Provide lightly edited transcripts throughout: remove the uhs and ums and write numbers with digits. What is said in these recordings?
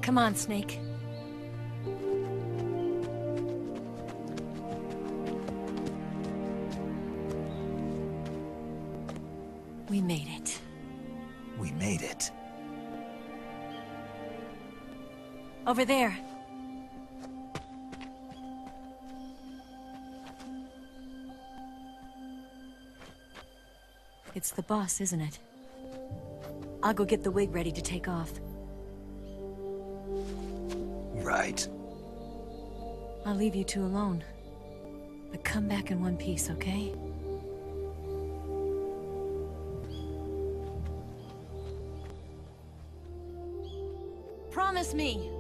Come on, Snake. We made it. We made it. Over there. It's the boss, isn't it? I'll go get the wig ready to take off. Right. I'll leave you two alone. But come back in one piece, okay? Promise me!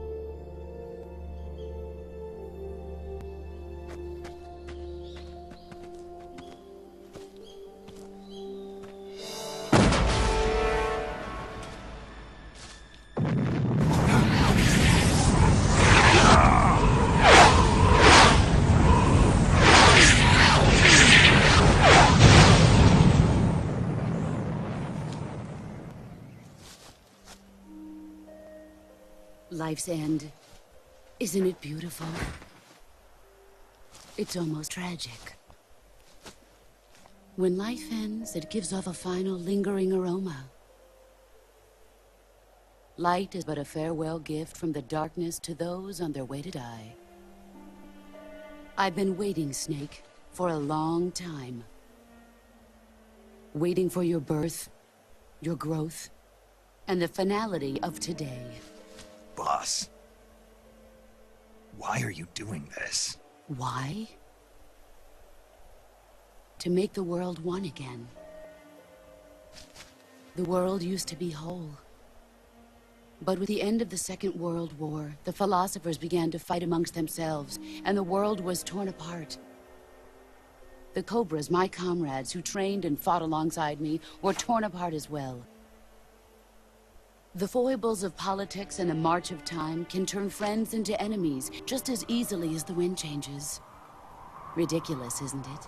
Life's end. Isn't it beautiful? It's almost tragic. When life ends, it gives off a final lingering aroma. Light is but a farewell gift from the darkness to those on their way to die. I've been waiting, Snake, for a long time. Waiting for your birth, your growth, and the finality of today. Boss. Why are you doing this? Why? To make the world one again. The world used to be whole. But with the end of the Second World War, the philosophers began to fight amongst themselves, and the world was torn apart. The Cobras, my comrades who trained and fought alongside me, were torn apart as well. The foibles of politics and the march of time can turn friends into enemies just as easily as the wind changes. Ridiculous, isn't it?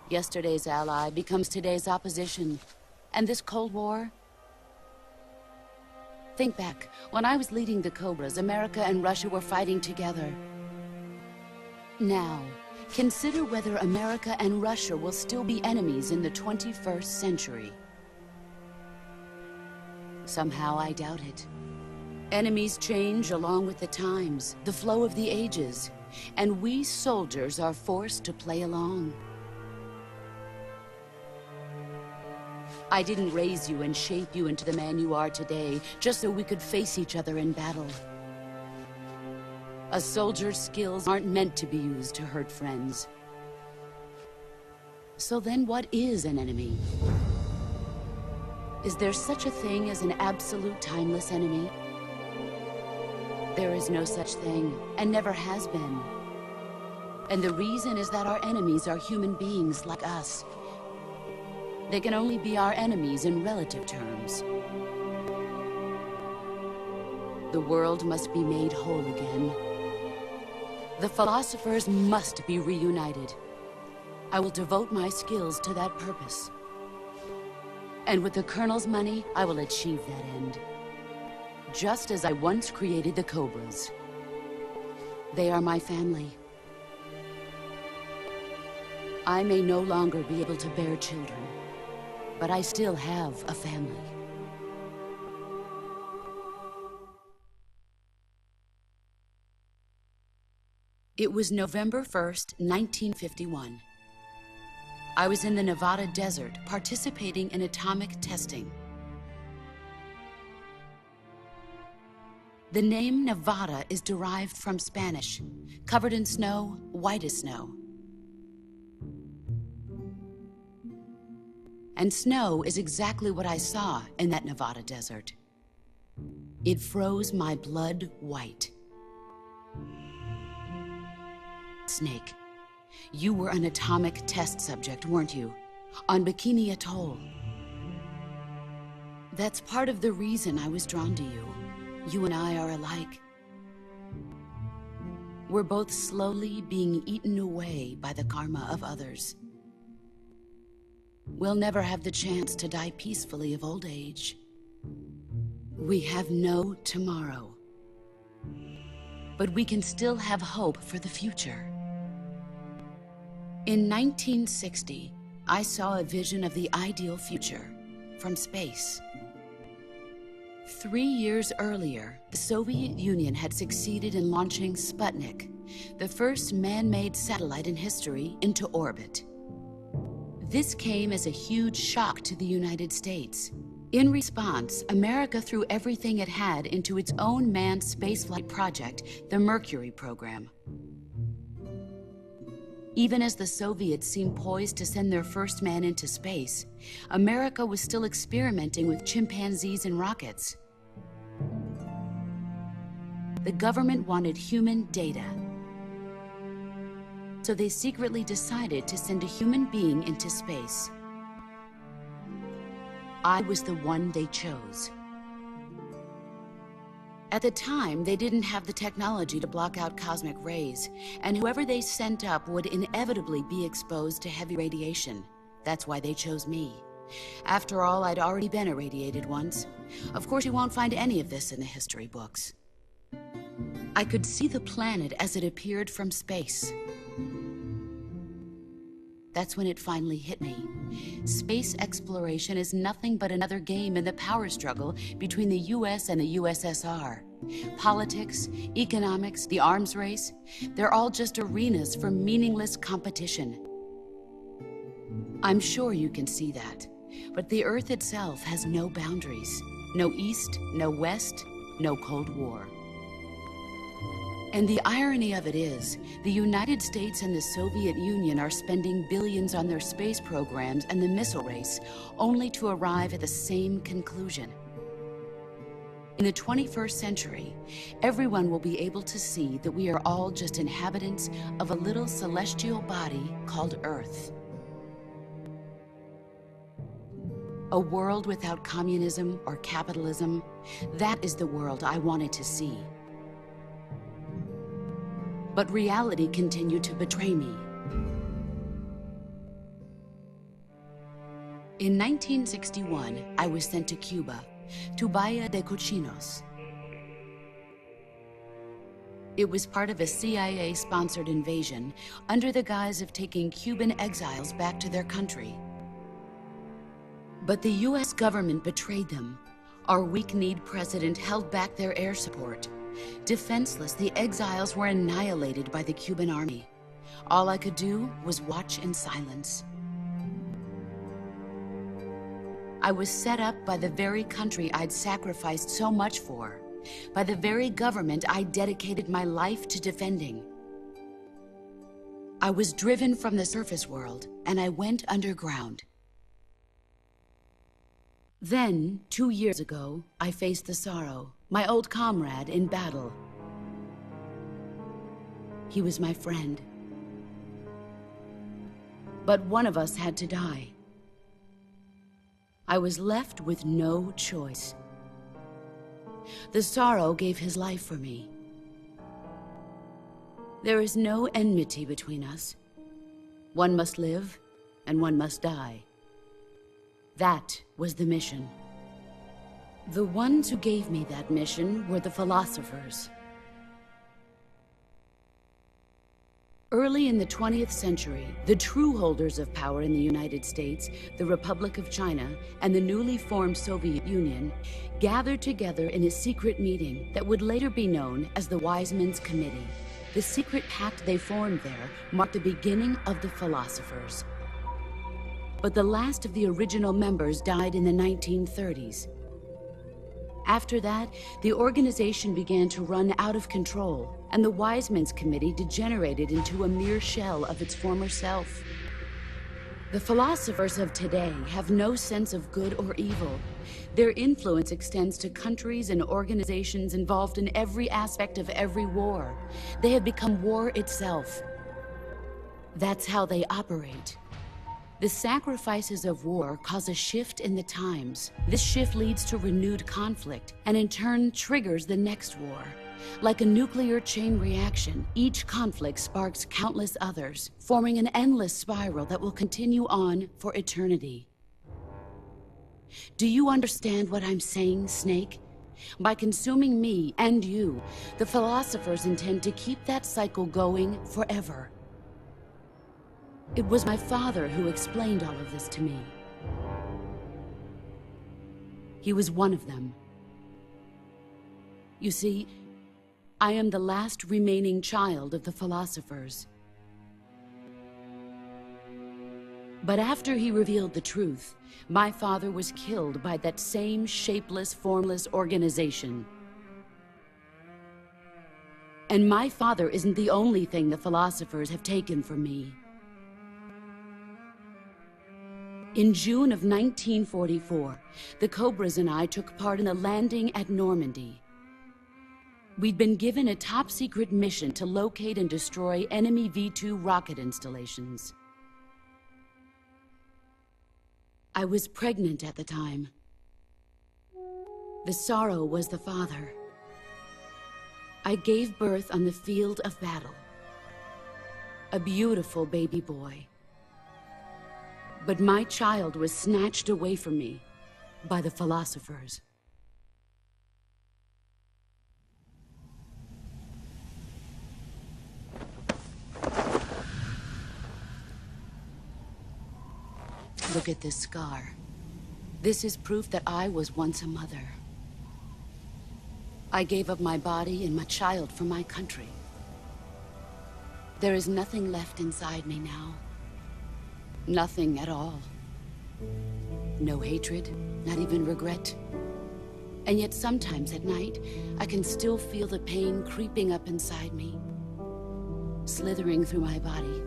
Yesterday's ally becomes today's opposition. And this Cold War? Think back. When I was leading the Cobras, America and Russia were fighting together. Now, consider whether America and Russia will still be enemies in the 21st century. Somehow I doubt it. Enemies change along with the times, the flow of the ages, and we soldiers are forced to play along. I didn't raise you and shape you into the man you are today, just so we could face each other in battle. A soldier's skills aren't meant to be used to hurt friends. So then what is an enemy? Is there such a thing as an absolute timeless enemy? There is no such thing, and never has been. And the reason is that our enemies are human beings like us. They can only be our enemies in relative terms. The world must be made whole again. The philosophers must be reunited. I will devote my skills to that purpose. And with the Colonel's money, I will achieve that end. Just as I once created the Cobras. They are my family. I may no longer be able to bear children, but I still have a family. It was November 1st, 1951. I was in the Nevada desert participating in atomic testing. The name Nevada is derived from Spanish, covered in snow, white as snow. And snow is exactly what I saw in that Nevada desert. It froze my blood white. Snake, you were an atomic test subject, weren't you? On Bikini Atoll. That's part of the reason I was drawn to you. You and I are alike. We're both slowly being eaten away by the karma of others. We'll never have the chance to die peacefully of old age. We have no tomorrow. But we can still have hope for the future. In 1960, I saw a vision of the ideal future from space. 3 years earlier, the Soviet Union had succeeded in launching Sputnik, the first man-made satellite in history, into orbit. This came as a huge shock to the United States. In response, America threw everything it had into its own manned spaceflight project, the Mercury program. Even as the Soviets seemed poised to send their first man into space, America was still experimenting with chimpanzees and rockets. The government wanted human data, so they secretly decided to send a human being into space. I was the one they chose. At the time, they didn't have the technology to block out cosmic rays, and whoever they sent up would inevitably be exposed to heavy radiation. That's why they chose me. After all, I'd already been irradiated once. Of course, you won't find any of this in the history books. I could see the planet as it appeared from space. That's when it finally hit me. Space exploration is nothing but another game in the power struggle between the US and the USSR. Politics, economics, the arms race, they're all just arenas for meaningless competition. I'm sure you can see that, but the Earth itself has no boundaries. No East, no West, no Cold War. And the irony of it is, the United States and the Soviet Union are spending billions on their space programs and the missile race, only to arrive at the same conclusion. In the 21st century, everyone will be able to see that we are all just inhabitants of a little celestial body called Earth. A world without communism or capitalism, that is the world I wanted to see. But reality continued to betray me. In 1961, I was sent to Cuba, to Bahia de Cochinos. It was part of a CIA-sponsored invasion under the guise of taking Cuban exiles back to their country. But the US government betrayed them. Our weak-kneed president held back their air support. Defenseless, the exiles were annihilated by the Cuban army. All I could do was watch in silence. I was set up by the very country I'd sacrificed so much for, by the very government I dedicated my life to defending. I was driven from the surface world, and I went underground. Then, 2 years ago, I faced the Sorrow, my old comrade in battle. He was my friend. But one of us had to die. I was left with no choice. The Sorrow gave his life for me. There is no enmity between us. One must live, and one must die. That was the mission. The ones who gave me that mission were the philosophers. Early in the 20th century, the true holders of power in the United States, the Republic of China, and the newly formed Soviet Union gathered together in a secret meeting that would later be known as the Wise Men's Committee. The secret pact they formed there marked the beginning of the philosophers. But the last of the original members died in the 1930s. After that, the organization began to run out of control, and the Wise Men's Committee degenerated into a mere shell of its former self. The philosophers of today have no sense of good or evil. Their influence extends to countries and organizations involved in every aspect of every war. They have become war itself. That's how they operate. The sacrifices of war cause a shift in the times. This shift leads to renewed conflict, and in turn triggers the next war. Like a nuclear chain reaction, each conflict sparks countless others, forming an endless spiral that will continue on for eternity. Do you understand what I'm saying, Snake? By consuming me and you, the philosophers intend to keep that cycle going forever. It was my father who explained all of this to me. He was one of them. You see, I am the last remaining child of the philosophers. But after he revealed the truth, my father was killed by that same shapeless, formless organization. And my father isn't the only thing the philosophers have taken from me. In June of 1944, the Cobras and I took part in the landing at Normandy. We'd been given a top-secret mission to locate and destroy enemy V-2 rocket installations. I was pregnant at the time. The sorrow was the father. I gave birth on the field of battle. A beautiful baby boy. But my child was snatched away from me by the philosophers. Look at this scar. This is proof that I was once a mother. I gave up my body and my child for my country. There is nothing left inside me now. Nothing at all. No hatred, not even regret. And yet sometimes at night, I can still feel the pain creeping up inside me, slithering through my body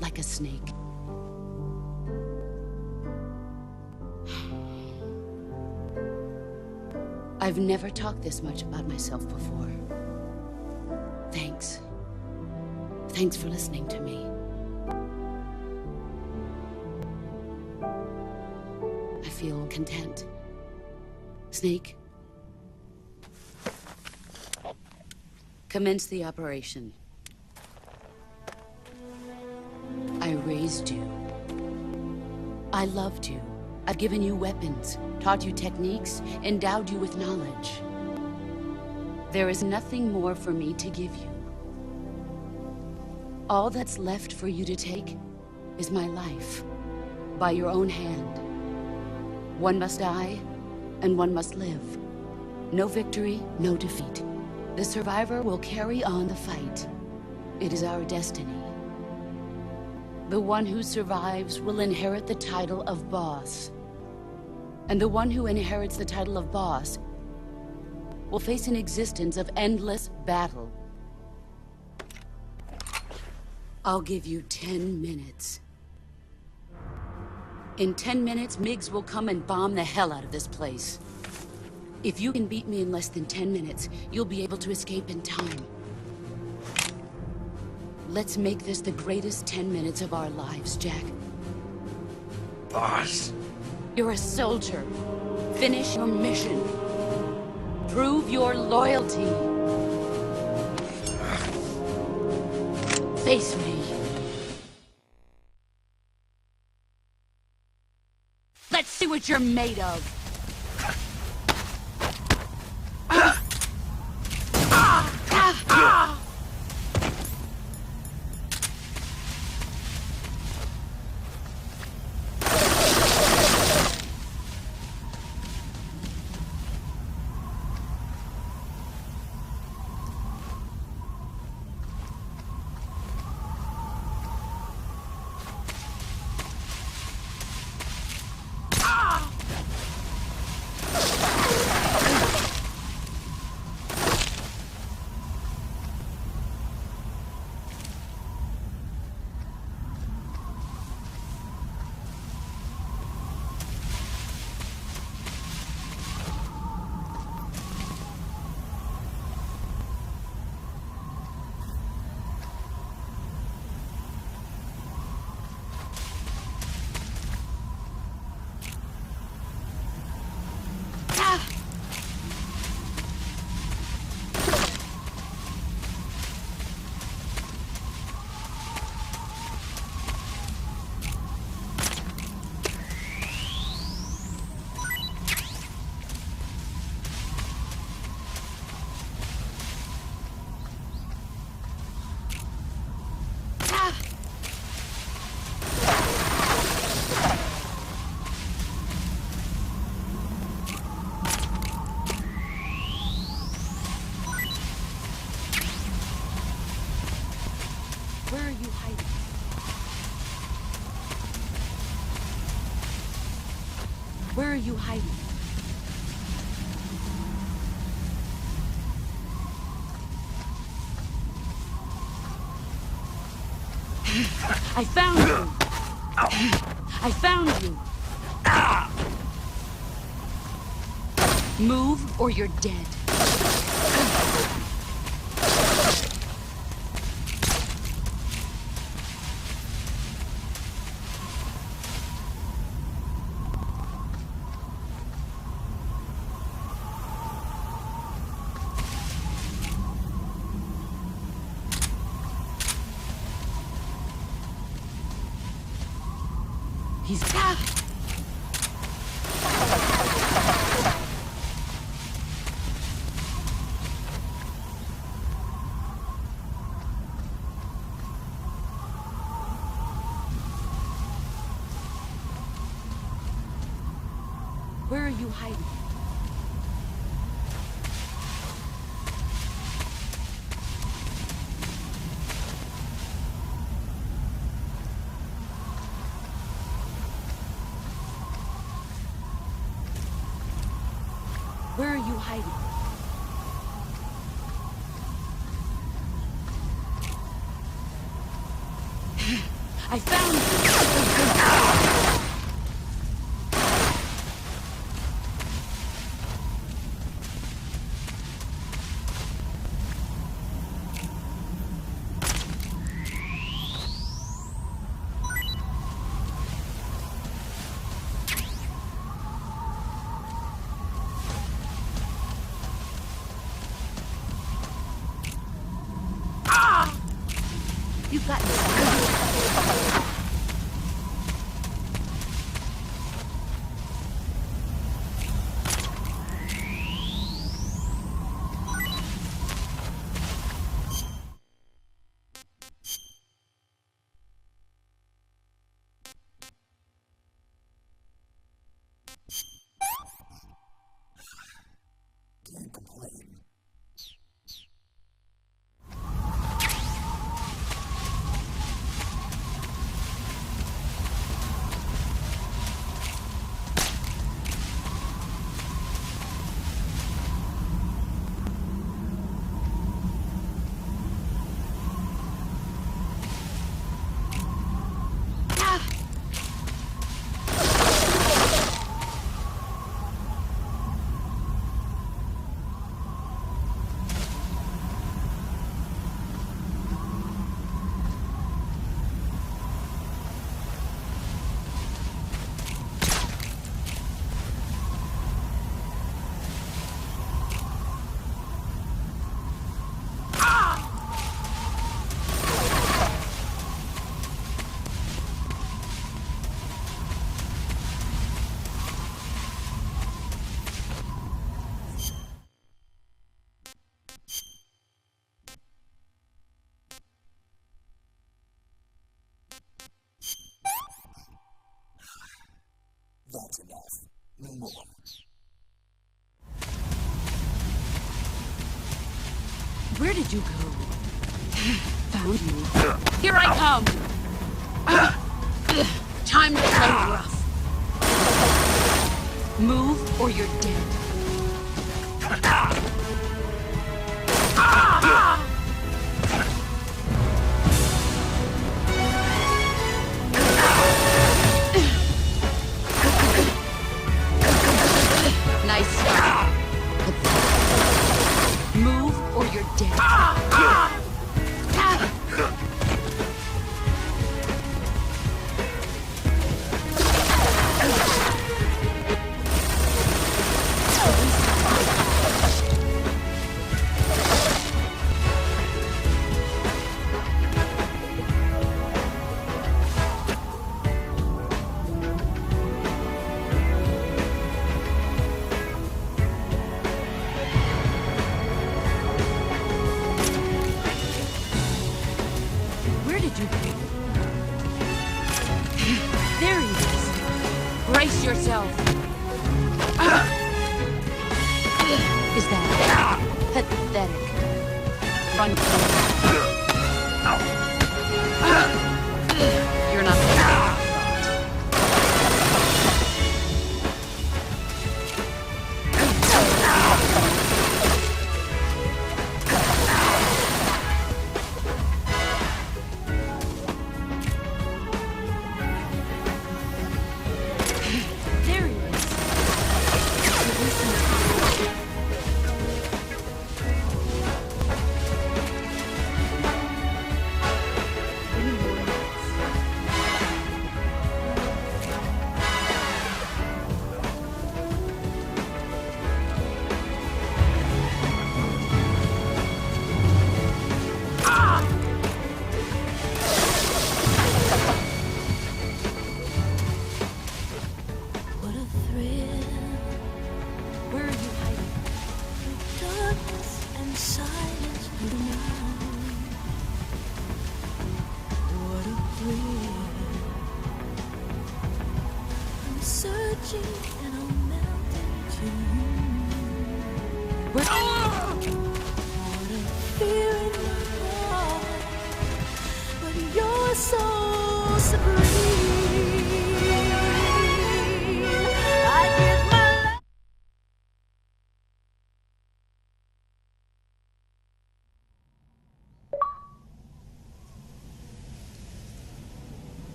like a snake. I've never talked this much about myself before. Thanks. Thanks for listening to me. I feel content. Snake, commence the operation. I raised you. I loved you. I've given you weapons, taught you techniques, endowed you with knowledge. There is nothing more for me to give you. All that's left for you to take is my life, by your own hand. One must die, and one must live. No victory, no defeat. The survivor will carry on the fight. It is our destiny. The one who survives will inherit the title of boss. And the one who inherits the title of boss will face an existence of endless battle. I'll give you 10 minutes. In 10 minutes, MiGs will come and bomb the hell out of this place. If you can beat me in less than 10 minutes, you'll be able to escape in time. Let's make this the greatest 10 minutes of our lives, Jack. Boss. You're a soldier. Finish your mission. Prove your loyalty. Face me. Let's see what you're made of. hiding? I found you! I found you! Move or you're dead. He's back! Where are you hiding? Where are you hiding? I found you! You've got Can't complain. That's enough. No more. Where did you go? Found you. Here I come! Time to play rough. Move or you're dead. Nice start. Move or you're dead. There he is. Brace yourself. Is that pathetic? Run. You're not. silence through the night. What a thrill. I'm searching and I'm melting to you. What a fear in my heart, but you're so supreme. I give my life.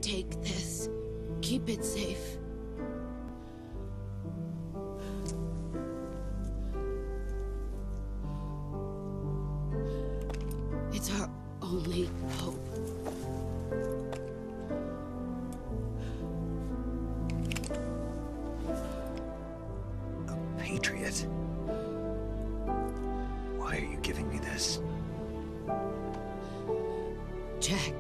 Take this. Keep it safe. It's our only hope. A patriot? Why are you giving me this? Jack.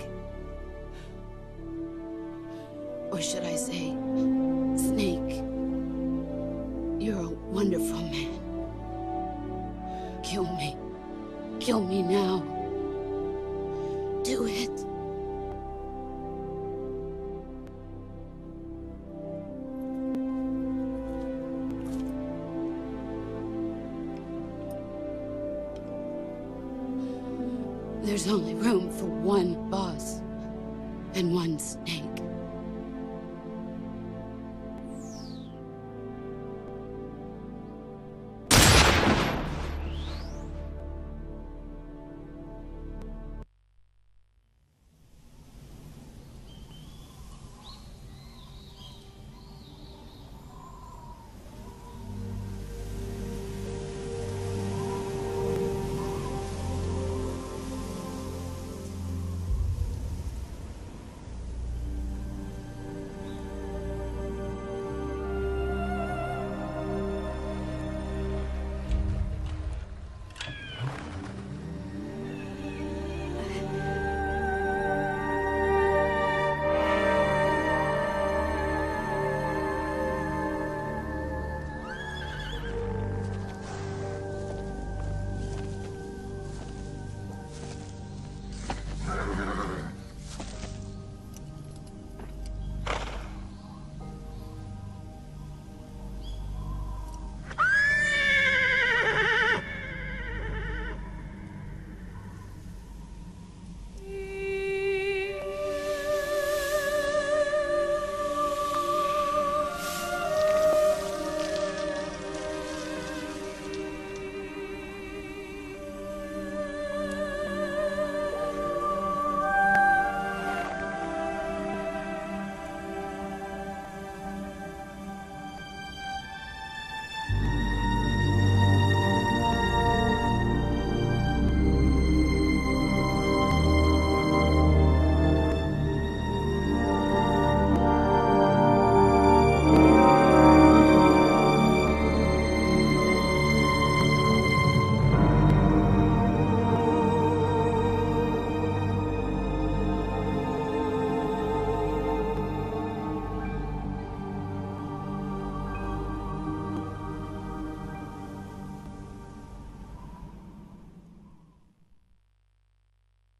Or should I say, Snake. You're a wonderful man. Kill me. Kill me now. Do it. There's only room for one boss and one snake.